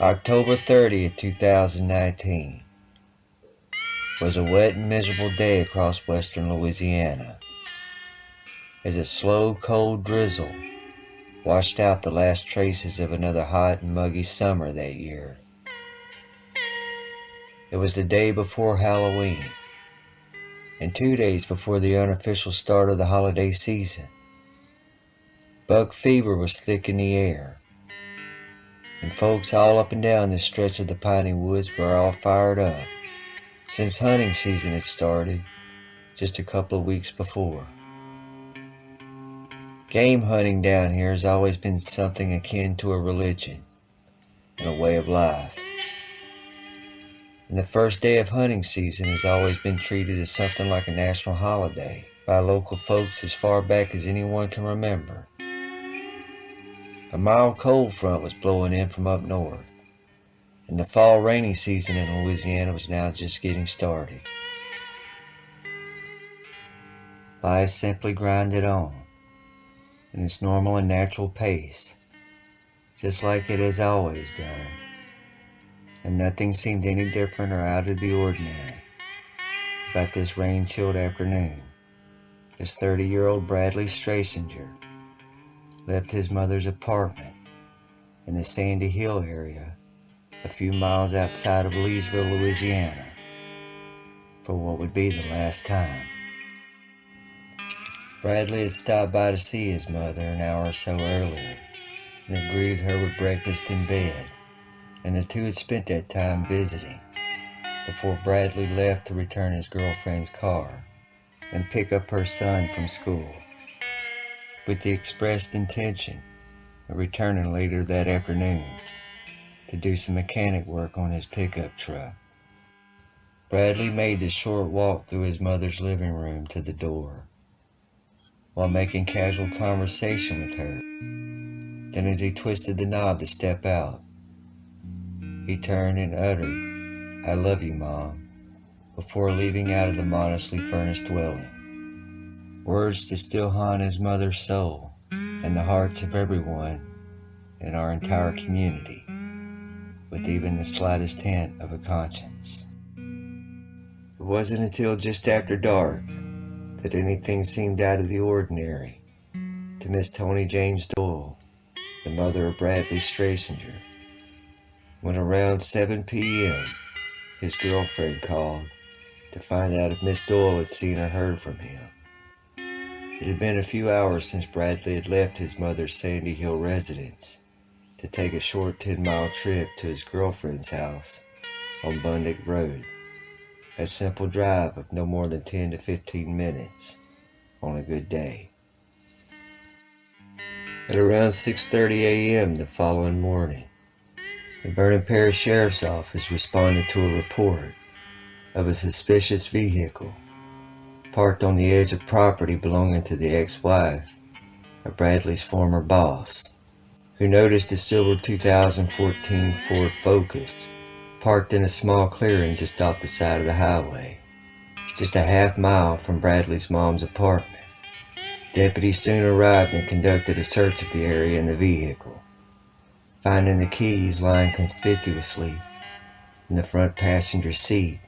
October 30th, 2019 was a wet and miserable day across western Louisiana as a slow, cold drizzle washed out the last traces of another hot and muggy summer that year. It was the day before Halloween and 2 days before the unofficial start of the holiday season. Buck fever was thick in the air, and folks all up and down this stretch of the piney woods were all fired up since hunting season had started just a couple of weeks before. Game hunting down here has always been something akin to a religion and a way of life. And the first day of hunting season has always been treated as something like a national holiday by local folks as far back as anyone can remember. A mild cold front was blowing in from up north, and the fall rainy season in Louisiana was now just getting started. Life simply grinded on in its normal and natural pace, just like it has always done, and nothing seemed any different or out of the ordinary about this rain-chilled afternoon as 30-year-old Bradley Stracener left his mother's apartment in the Sandy Hill area a few miles outside of Leesville, Louisiana, for what would be the last time. Bradley had stopped by to see his mother an hour or so earlier and had greeted her with breakfast in bed, and the two had spent that time visiting before Bradley left to return his girlfriend's car and pick up her son from school, with the expressed intention of returning later that afternoon to do some mechanic work on his pickup truck. Bradley made the short walk through his mother's living room to the door while making casual conversation with her. Then as he twisted the knob to step out, he turned and uttered, "I love you, Mom," before leaving out of the modestly furnished dwelling. Words that still haunt his mother's soul and the hearts of everyone in our entire community, with even the slightest hint of a conscience. It wasn't until just after dark that anything seemed out of the ordinary to Miss Tony James Doyle, the mother of Bradley Stracener, when around 7 p.m. his girlfriend called to find out if Miss Doyle had seen or heard from him. It had been a few hours since Bradley had left his mother's Sandy Hill residence to take a short 10-mile trip to his girlfriend's house on Bundick Road, a simple drive of no more than 10 to 15 minutes on a good day. At around 6:30 a.m. the following morning, the Vernon Parish Sheriff's Office responded to a report of a suspicious vehicle parked on the edge of property belonging to the ex-wife of Bradley's former boss, who noticed a silver 2014 Ford Focus parked in a small clearing just off the side of the highway, just a half-mile from Bradley's mom's apartment. Deputies soon arrived and conducted a search of the area and the vehicle, finding the keys lying conspicuously in the front passenger seat,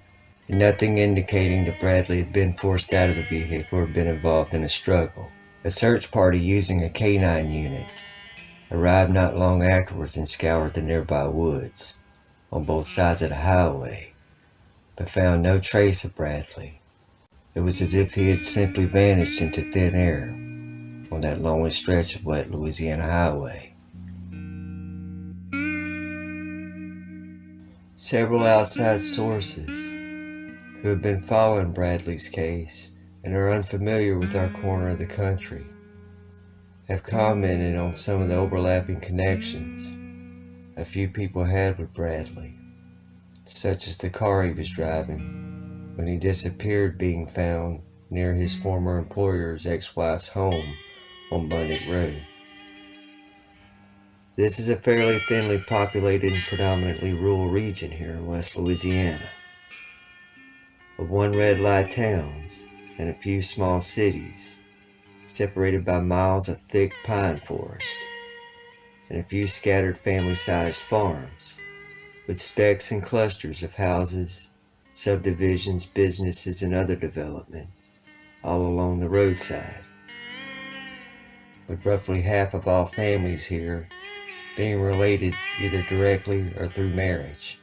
and nothing indicating that Bradley had been forced out of the vehicle or been involved in a struggle. A search party using a canine unit arrived not long afterwards and scoured the nearby woods on both sides of the highway, but found no trace of Bradley. It was as if he had simply vanished into thin air on that lonely stretch of wet Louisiana highway. Several outside sources who have been following Bradley's case and are unfamiliar with our corner of the country have commented on some of the overlapping connections a few people had with Bradley, such as the car he was driving when he disappeared being found near his former employer's ex-wife's home on Bundick Road. This is a fairly thinly populated and predominantly rural region here in West Louisiana, of one red light towns and a few small cities, separated by miles of thick pine forest and a few scattered family-sized farms with specks and clusters of houses, subdivisions, businesses, and other development all along the roadside, with roughly half of all families here being related either directly or through marriage.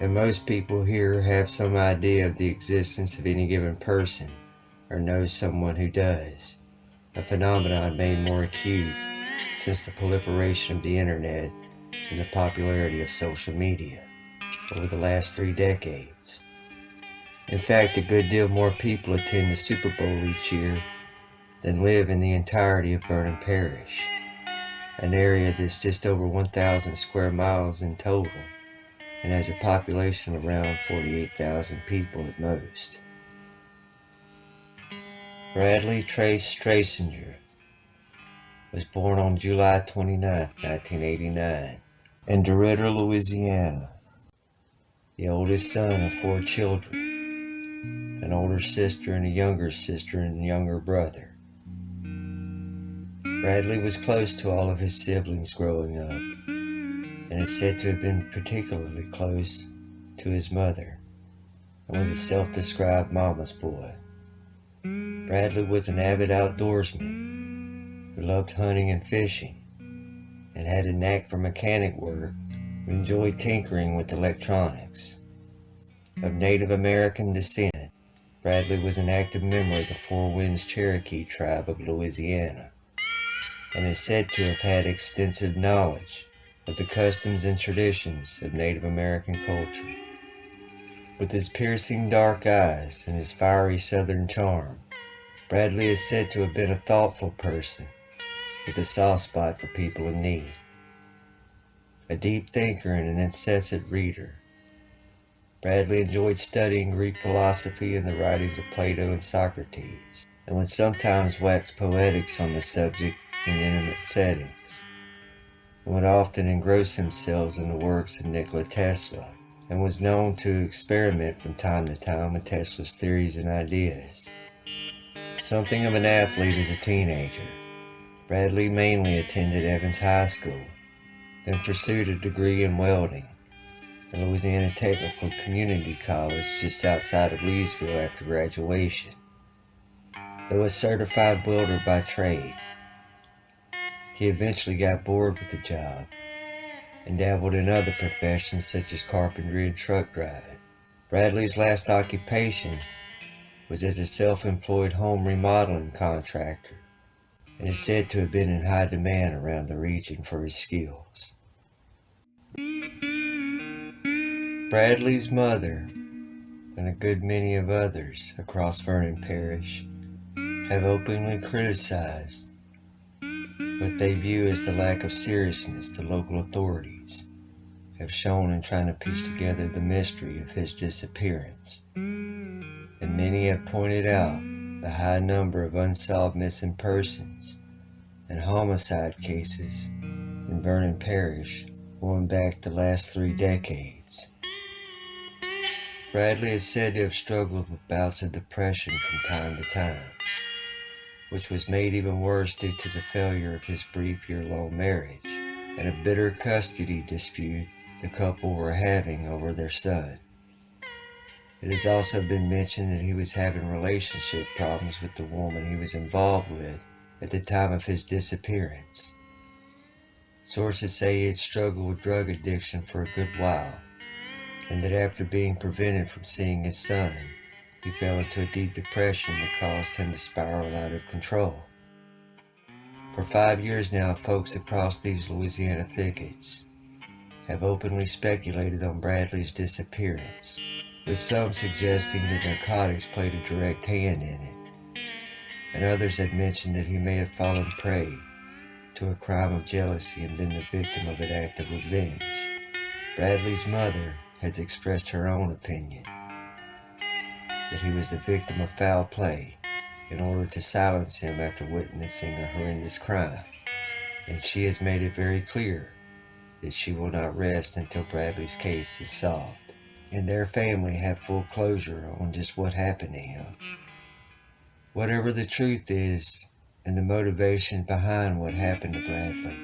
And most people here have some idea of the existence of any given person or know someone who does, a phenomenon made more acute since the proliferation of the internet and the popularity of social media over the last 3 decades. In fact, a good deal more people attend the Super Bowl each year than live in the entirety of Vernon Parish, an area that's just over 1,000 square miles in total and has a population of around 48,000 people at most. Bradley Trace Stracener was born on July 29, 1989, in DeRidder, Louisiana, the oldest son of 4 children, an older sister and a younger sister and younger brother. Bradley was close to all of his siblings growing up, and is said to have been particularly close to his mother, and was a self-described mama's boy. Bradley was an avid outdoorsman who loved hunting and fishing, and had a knack for mechanic work, who enjoyed tinkering with electronics. Of Native American descent, Bradley was an active member of the Four Winds Cherokee tribe of Louisiana, and is said to have had extensive knowledge of the customs and traditions of Native American culture. With his piercing dark eyes and his fiery southern charm, Bradley is said to have been a thoughtful person with a soft spot for people in need. A deep thinker and an incessant reader, Bradley enjoyed studying Greek philosophy and the writings of Plato and Socrates, and would sometimes wax poetics on the subject in intimate settings, and would often engross himself in the works of Nikola Tesla, and was known to experiment from time to time with Tesla's theories and ideas. Something of an athlete as a teenager, Bradley mainly attended Evans High School, then pursued a degree in welding at Louisiana Technical Community College just outside of Leesville after graduation. Though a certified welder by trade, he eventually got bored with the job and dabbled in other professions such as carpentry and truck driving. Bradley's last occupation was as a self-employed home remodeling contractor, and is said to have been in high demand around the region for his skills. Bradley's mother, and a good many of others across Vernon Parish, have openly criticized what they view as the lack of seriousness the local authorities have shown in trying to piece together the mystery of his disappearance. And many have pointed out the high number of unsolved missing persons and homicide cases in Vernon Parish going back the last 3 decades. Bradley is said to have struggled with bouts of depression from time to time, which was made even worse due to the failure of his brief year-long marriage and a bitter custody dispute the couple were having over their son. It has also been mentioned that he was having relationship problems with the woman he was involved with at the time of his disappearance. Sources say he had struggled with drug addiction for a good while, and that after being prevented from seeing his son, he fell into a deep depression that caused him to spiral out of control. For 5 years now, folks across these Louisiana thickets have openly speculated on Bradley's disappearance, with some suggesting that narcotics played a direct hand in it, and others have mentioned that he may have fallen prey to a crime of jealousy and been the victim of an act of revenge. Bradley's mother has expressed her own opinion that he was the victim of foul play in order to silence him after witnessing a horrendous crime, and she has made it very clear that she will not rest until Bradley's case is solved, and their family have full closure on just what happened to him. Whatever the truth is, and the motivation behind what happened to Bradley,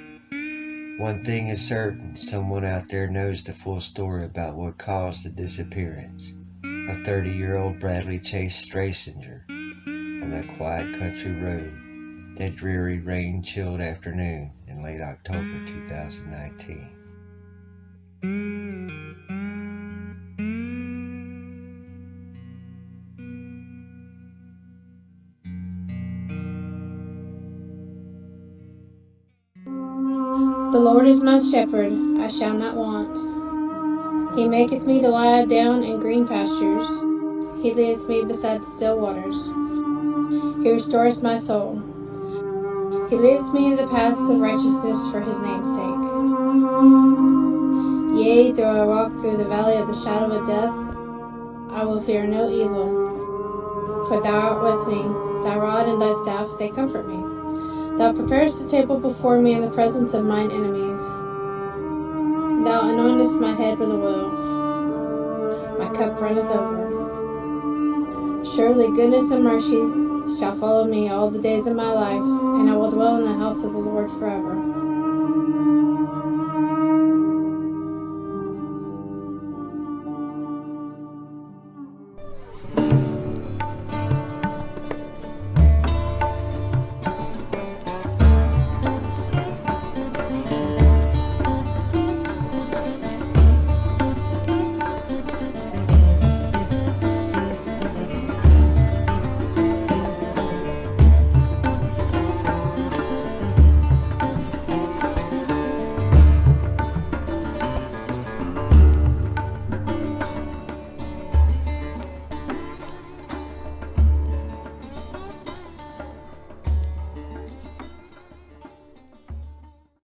One thing is certain, someone out there knows the full story about what caused the disappearance of 30-year-old Bradley Chase Stracener on that quiet country road that dreary rain-chilled afternoon in late October 2019. The Lord is my shepherd, I shall not want. He maketh me to lie down in green pastures. He leadeth me beside the still waters. He restores my soul. He leadeth me in the paths of righteousness for his name's sake. Yea, though I walk through the valley of the shadow of death, I will fear no evil. For thou art with me, thy rod and thy staff, they comfort me. Thou preparest a table before me in the presence of mine enemies. Thou anointest my head with oil. My cup runneth over. Surely goodness and mercy shall follow me all the days of my life, and I will dwell in the house of the Lord forever.